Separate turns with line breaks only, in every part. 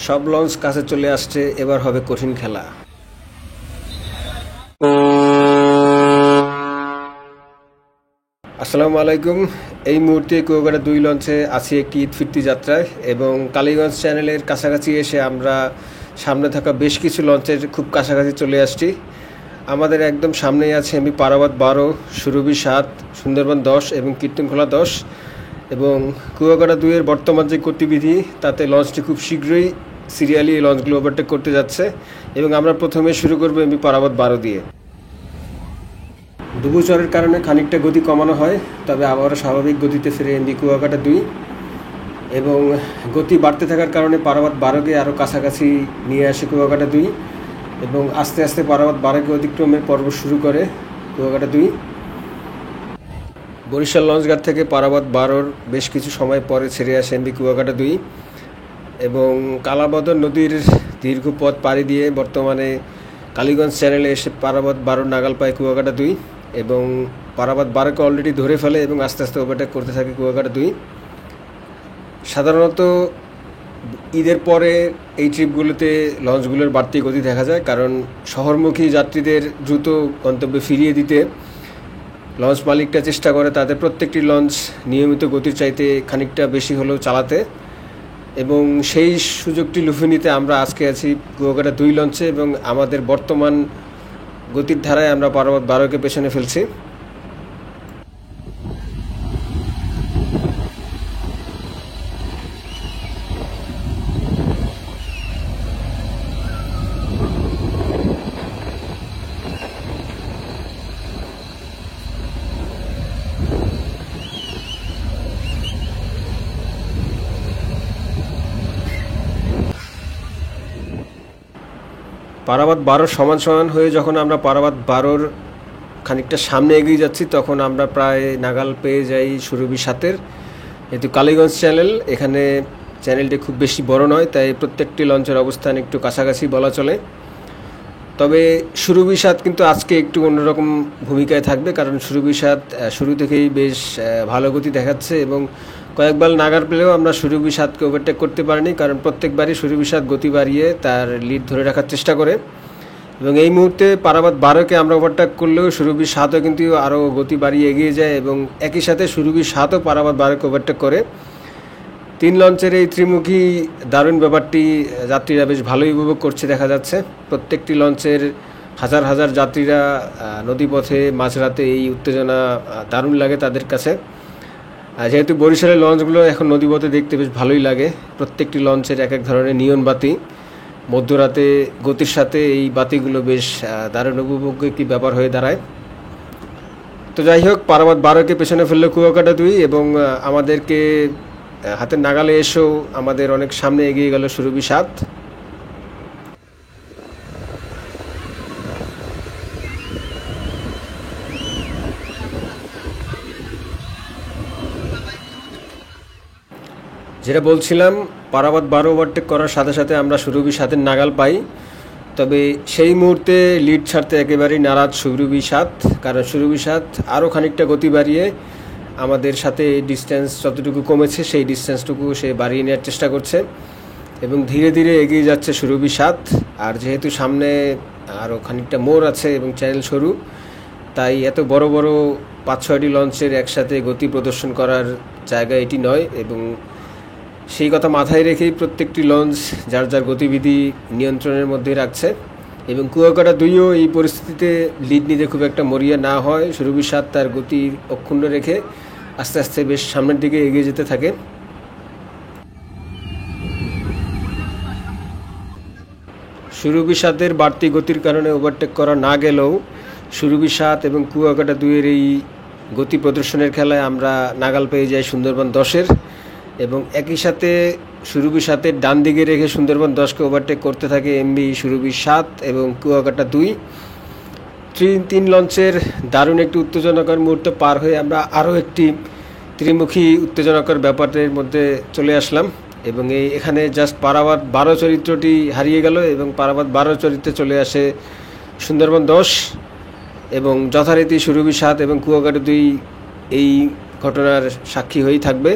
সব লঞ্চ কাছে চলে আসছে, এবার হবে কঠিন খেলা। আসসালামু আলাইকুম। এই মুহূর্তে কুয়াকাটা 2 লঞ্চে আছি একটি ঈদ ফিরতি যাত্রায়, এবং কালীগঞ্জ চ্যানেলের কাছাকাছি এসে আমরা সামনে থাকা বেশ কিছু লঞ্চের খুব কাছাকাছি চলে আসছি। আমাদের একদম সামনেই আছে এমভি পারাবত 12, সুরভি 7, সুন্দরবন 10 এবং কীর্তনখোলা 10। এবং কুয়াকাটা 2 এর বর্তমান যে গতিবিধি তাতে লঞ্চটি খুব শীঘ্রই সিরিয়ালি এই লঞ্চগুলো ওভারটেক করতে যাচ্ছে, এবং আমরা প্রথমে শুরু করব এমভি পারাবত 12 দিয়ে। ডুবুচরের কারণে খানিকটা গতি কমানো হয়, তবে আবারও স্বাভাবিক গতিতে ফিরে এমভি কুয়াকাটা 2, এবং গতি বাড়তে থাকার কারণে পারাবত 12কে আরও কাছাকাছি নিয়ে আসে কুয়াকাটা 2, এবং আস্তে আস্তে পারাবত 12কে অতিক্রমের পর্ব শুরু করে কুয়াকাটা 2। বরিশাল লঞ্চঘাট থেকে পারাবত 12-র বেশ কিছু সময় পরে ছেড়ে আসে এমভি কুয়াকাটা 2, এবং কালাবদর নদীর দীর্ঘ পথ পাড়ি দিয়ে বর্তমানে কালীগঞ্জ চ্যানেলে এসে পারাবত 12 নাগাল পায় কুয়াকাটা 2, এবং পারাবত 12কে অলরেডি ধরে ফেলে এবং আস্তে আস্তে ওভারটেক করতে থাকে কুয়াকাটা 2। সাধারণত ঈদের পরে এই ট্রিপগুলোতে লঞ্চগুলোর বাড়তি গতি দেখা যায়, কারণ শহরমুখী যাত্রীদের দ্রুত গন্তব্যে ফিরিয়ে দিতে লঞ্চ মালিকরা চেষ্টা করে তাদের প্রত্যেকটি লঞ্চ নিয়মিত গতির চাইতে খানিকটা বেশি হলেও চালাতে, এবং সেই সুযোগটি লুফে নিতে আমরা আজকে আছি কুয়াকাটা 2 লঞ্চে, এবং আমাদের বর্তমান গতির ধারায় আমরা পারাবত 12কে পেছনে ফেলছি। পারাবত 12 সমান সমান হয়ে যখন আমরা পারাবত 12-র খানিকটা সামনে এগিয়ে যাচ্ছি, তখন আমরা প্রায় নাগাল পেয়ে যাই সুরভি 7-এর। যেহেতু কালীগঞ্জ চ্যানেল, এখানে চ্যানেলটি খুব বেশি বড় নয়, তাই প্রত্যেকটি লঞ্চের অবস্থান একটু কাছাকাছি বলা চলে। তবে সুরভি 7 কিন্তু আজকে একটু অন্যরকম ভূমিকায় থাকবে, কারণ সুরভি 7 শুরু থেকেই বেশ ভালো গতি দেখাচ্ছে, এবং কয়েকবার নাগার পেলেও আমরা সুরভি 7কে ওভারটেক করতে পারিনি, কারণ প্রত্যেকবারই সুরভি 7 গতি বাড়িয়ে তার লিড ধরে রাখার চেষ্টা করে। এবং এই মুহূর্তে পারাবত 12কে আমরা ওভারটেক করলেও সুরভি 7ও কিন্তু আরও গতি বাড়িয়ে এগিয়ে যায়, এবং একই সাথে সুরভি 7ও পারাবত 12কে ওভারটেক করে। 3 লঞ্চের এই ত্রিমুখী দারুণ ব্যাপারটি যাত্রীরা বেশ ভালোই উপভোগ করছে দেখা যাচ্ছে। প্রত্যেকটি লঞ্চের হাজার হাজার যাত্রীরা নদীপথে মাঝরাতে এই উত্তেজনা দারুণ লাগে তাদের কাছে। যেহেতু বরিশালের লঞ্চগুলো এখন নদীপথে দেখতে বেশ ভালোই লাগে, প্রত্যেকটি লঞ্চের এক এক ধরনের নিয়ন বাতি, মধ্যরাতে গতির সাথে এই বাতিগুলো বেশ দারুণ উপভোগ্য একটি ব্যাপার হয়ে দাঁড়ায়। তো যাই হোক, পারাবত 12কে পেছনে ফেললো কুয়াকাটা 2, এবং আমাদেরকে হাতের নাগালে এসেও আমাদের অনেক সামনে এগিয়ে গেল সুরভি 7। যেটা বলছিলাম, পারাবত 12 ওভারটেক করার সাথে সাথে আমরা সুরভি 7-এর নাগাল পাই, তবে সেই মুহূর্তে লিড ছাড়তে একেবারেই নারাজ সুরভি 7, কারণ সুরভি 7 আরও খানিকটা গতি বাড়িয়ে আমাদের সাথে ডিস্টেন্স যতটুকু কমেছে সেই ডিস্টেন্সটুকু সে বাড়িয়ে নেওয়ার চেষ্টা করছে, এবং ধীরে ধীরে এগিয়ে যাচ্ছে সুরভি 7। আর যেহেতু সামনে আরও খানিকটা মোড় আছে এবং চ্যানেল সরু, তাই এত বড় বড় 5-6টি লঞ্চের একসাথে গতি প্রদর্শন করার জায়গা এটি নয়, এবং সেই কথা মাথায় রেখেই প্রত্যেকটি লঞ্চ যার যার গতিবিধি নিয়ন্ত্রণের মধ্যে রাখছে। এবং কুয়াকাটা 2ও এই পরিস্থিতিতে লিড নিতে খুব একটা মরিয়া না হয়, সুরভি 7 তার গতি অক্ষুণ্ণ রেখে আস্তে আস্তে বেশ সামনের দিকে এগিয়ে যেতে থাকে। সুরভি 7-এর বাড়তি গতির কারণে ওভারটেক করা না গেলেও সুরভি 7 এবং কুয়াকাটা 2-এর এই গতি প্রদর্শনের খেলায় আমরা নাগাল পেয়ে যাই সুন্দরবন 10-এর, এবং একই সাথে সুরভি 7-এর ডান দিকে রেখে সুন্দরবন 10কে ওভারটেক করতে থাকে এমভি সুরভি 7 এবং কুয়াকাটা 2। 3 লঞ্চের দারুণ একটি উত্তেজনাকর মুহূর্ত পার হয়ে আমরা আরও একটি ত্রিমুখী উত্তেজনাকর ব্যাপারের মধ্যে চলে আসলাম, এবং এখানে জাস্ট পারাবত 12 চরিত্রটি হারিয়ে গেল, এবং পারাবত 12 চরিত্রে চলে আসে সুন্দরবন 10, এবং যথারীতি সুরভি 7 এবং কুয়াকাটা 2 এই ঘটনার সাক্ষী হয়েই থাকবে।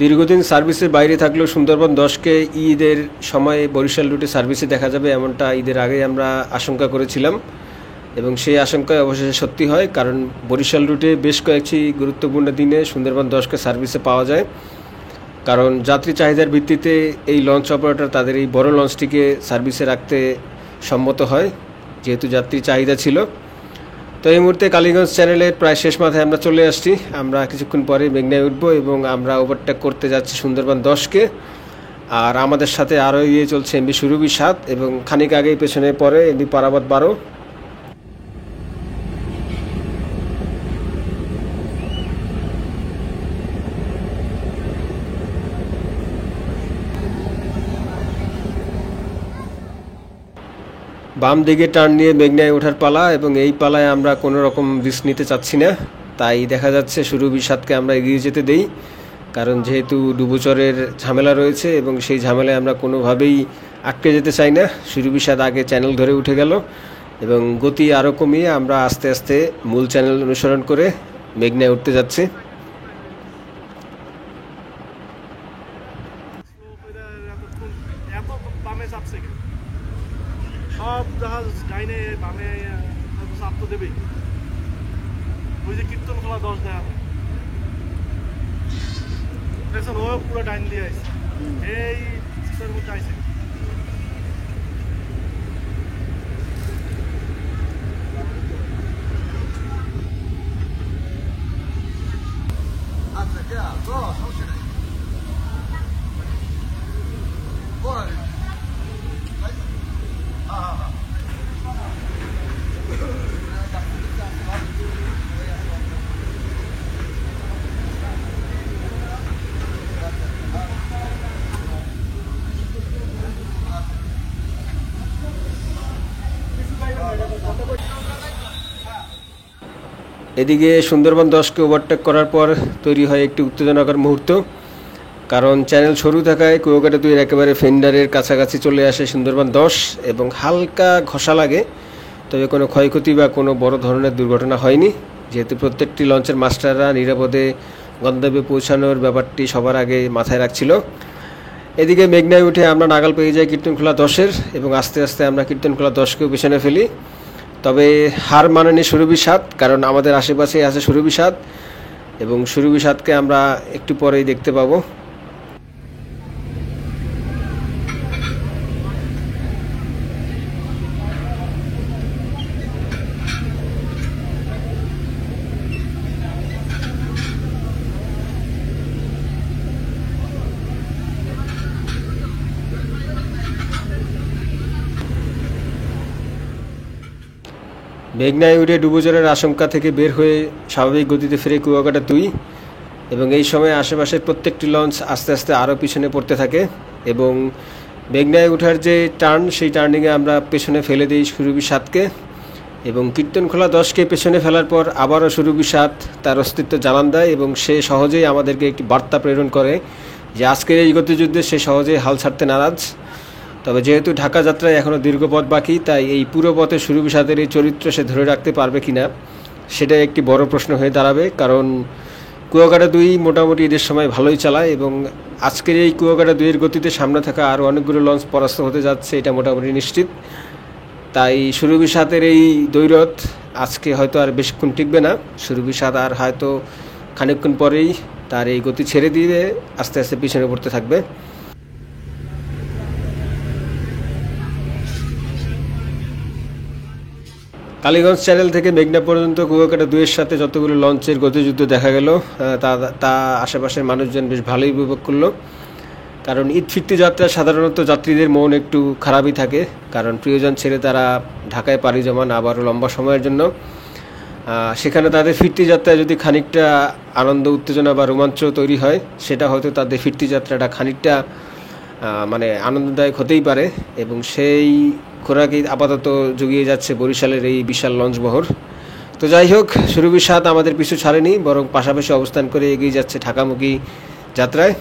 দীর্ঘদিন সার্ভিসের বাইরে থাকলেও সুন্দরবন 10কে ঈদের সময় বরিশাল রুটে সার্ভিসে দেখা যাবে এমনটা ঈদের আগেই আমরা আশঙ্কা করেছিলাম এবং সেই আশঙ্কায় অবশেষে সত্যি হয়, কারণ বরিশাল রুটে বেশ কয়েকটি গুরুত্বপূর্ণ দিনে সুন্দরবন 10কে সার্ভিসে পাওয়া যায়। কারণ যাত্রী চাহিদার ভিত্তিতে এই লঞ্চ অপারেটর তাদের এই বড় লঞ্চটিকে সার্ভিসে রাখতে সম্মত হয়, যেহেতু যাত্রী চাহিদা ছিল। তো এই মুহূর্তে কালীগঞ্জ চ্যানেলের প্রায় শেষ মাথায় আমরা চলে আসছি। আমরা কিছুক্ষণ পরে মেঘনায় উঠবো এবং আমরা ওভারটেক করতে যাচ্ছি সুন্দরবন 10কে। আর আমাদের সাথে আরও এগিয়ে চলছে এমবি সুরভি 7 এবং খানিক আগেই পেছনে পরে এমবি পারাবত 12। বাম দিকে টার্ন নিয়ে মেঘনায় ওঠার পালা এবং এই পালায় আমরা কোনো রকম রিস্ক নিতে চাচ্ছি না, তাই দেখা যাচ্ছে সুরভি 7কে আমরা এগিয়ে যেতে দেই, কারণ যেহেতু ডুবোচরের ঝামেলা রয়েছে এবং সেই ঝামেলায় আমরা কোনোভাবেই আটকে যেতে চাই না। সুরভি 7 আগে চ্যানেল ধরে উঠে গেল এবং গতি আরও কমিয়ে আমরা আস্তে আস্তে মূল চ্যানেল অনুসরণ করে মেঘনায় উঠতে যাচ্ছি।
সব জাহাজ ডাইনে বামে চাপ তো দেবেই। ওই যে কীর্তনখোলা 10 দেয়া দেখছেন, ও পুরো ডাইন দিয়ে আসছে, এই সিস্টের মধ্যে আইসে।
এদিকে সুন্দরবন 10কে ওভারটেক করার পর তৈরি হয় একটি উত্তেজনাকর মুহূর্ত, কারণ চ্যানেল সরু থাকায় কুয়াকাটা 2 একেবারে ফেন্ডারের কাছাকাছি চলে আসে সুন্দরবন 10 এবং হালকা ঘষা লাগে, তবে কোনো ক্ষয়ক্ষতি বা কোনো বড় ধরনের দুর্ঘটনা হয়নি, যেহেতু প্রত্যেকটি লঞ্চের মাস্টাররা নিরাপদে গন্তব্যে পৌঁছানোর ব্যাপারটি সবার আগে মাথায় রাখছিল। এদিকে মেঘনায় উঠে আমরা নাগাল পেয়ে যাই কীর্তনখোলা 10-এর এবং আস্তে আস্তে আমরা কীর্তনখোলা 10কেও পেছনে ফেলি। তবে হার মানেনি সুরভি 7, কারণ আমাদের আশেপাশেই আছে সুরভি 7 এবং সুরভি 7কে আমরা একটু পরেই দেখতে পাবো। মেঘনায় উঠে ডুবোচরের আশঙ্কা থেকে বের হয়ে স্বাভাবিক গতিতে ফিরে কুয়াকাটা 2 এবং এই সময় আশেপাশের প্রত্যেকটি লঞ্চ আস্তে আস্তে আরও পিছনে পড়তে থাকে এবং মেঘনায় ওঠার যে টার্ন, সেই টার্নিংয়ে আমরা পেছনে ফেলে দিই সুরভি 7কে এবং কীর্তনখোলা 10কে পেছনে ফেলার পর আবারও সুরভি 7 তার অস্তিত্ব জানান দেয় এবং সে সহজেই আমাদেরকে একটি বার্তা প্রেরণ করে যে আজকের এই গতিযুদ্ধে সে সহজেই হাল ছাড়তে নারাজ। তবে যেহেতু ঢাকা যাত্রায় এখনও দীর্ঘ পথ বাকি, তাই এই পুরো পথে সুরভি 7-এর এই চরিত্র সে ধরে রাখতে পারবে কিনা সেটাই একটি বড় প্রশ্ন হয়ে দাঁড়াবে, কারণ কুয়াকাটা 2 মোটামুটি ঈদের সময় ভালোই চালায় এবং আজকের এই কুয়াকাটা 2-এর গতিতে সামনে থাকা আরও অনেকগুলো লঞ্চ পরাস্ত হতে যাচ্ছে, এটা মোটামুটি নিশ্চিত। তাই সুরভি 7-এর এই দৈরথ আজকে হয়তো আর বেশিক্ষণ টিকবে না। সুরভি 7 আর হয়তো খানিকক্ষণ পরেই তার এই গতি ছেড়ে দিয়ে আস্তে আস্তে পিছনে পড়তে থাকবে। কালীগঞ্জ চ্যানেল থেকে মেঘনা পর্যন্ত কুয়াকাটা 2-এর সাথে যতগুলো লঞ্চের গতিযুদ্ধ দেখা গেল তা আশেপাশের মানুষজন বেশ ভালোই উপভোগ করলো, কারণ ঈদ ফিরতি যাত্রা সাধারণত যাত্রীদের মন একটু খারাপই থাকে, কারণ প্রিয়জন ছেড়ে তারা ঢাকায় পাড়ি জমান আবারও লম্বা সময়ের জন্য। সেখানে তাদের ফিরতি যাত্রায় যদি খানিকটা আনন্দ উত্তেজনা বা রোমাঞ্চ তৈরি হয়, সেটা হয়তো তাদের ফিরতি যাত্রাটা খানিকটা মানে আনন্দদায়ক হতেই পারে এবং সেই খোরাকই আপাতত জুগিয়ে যাচ্ছে বরিশালের এই বিশাল লঞ্চবহর। তো যাই হোক, সুরভি 7 আমাদের পিছু ছাড়েনি, বরং পাশাপাশি অবস্থান করে এগিয়ে যাচ্ছে ঢাকামুখী যাত্রায়।